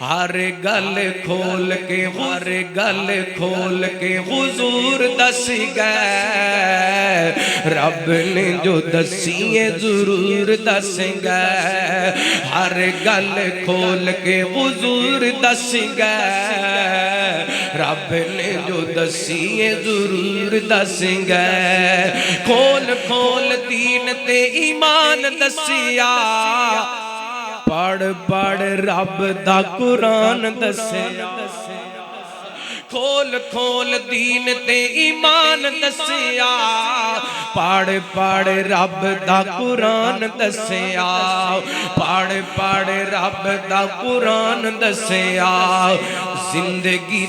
ہر گل کھول کے حضور دس گئے، رب نے جو دسی ہے ضرور دس گئے۔ ہر گل کھول کے حضور دس گئے، رب نے جو دسی ہے ضرور دس گئے۔ کھول کھول دین تے ایمان دسیا، پڑھ پڑھ رب دا قرآن دسیا۔ کھول کھول دین تے ایمان دسیا، پڑھ پڑھ رب دا قرآن دسیا۔ پڑھ پڑھ رب دا قرآن دسیا۔ زندگی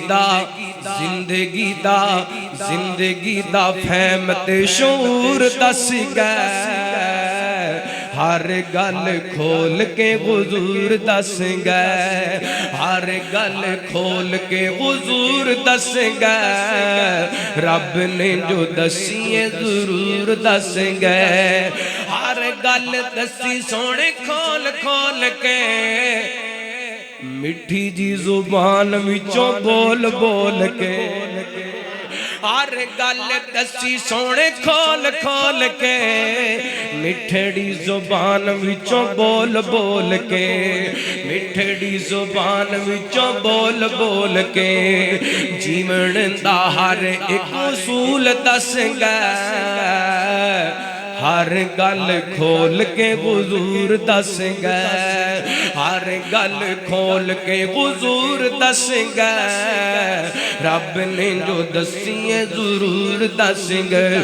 دا فہم تے شعور دس گئے، ہر گل کھول کے حضور دس گئے۔ ہر گل کھول کے حضور دس گئے، رب نے جو دسی ہے ضرور دس گئے۔ ہر گل دسی سونے کھول کھول کے، میٹھی جی زبان وچوں بول بول کے۔ ہر گل دسی سونے کھول کھول کے، مٹھڑی زبان وچوں بول بول کے۔ مٹھڑی زبان وچوں بول بول کے، جیون دا ہر ایک اصول دس گئے، ہر گل کھول کے حضور دس گئے۔ ہر گل کھول کے حضور دس گئے، رب نے جو دسی ہے ضرور دس گئے۔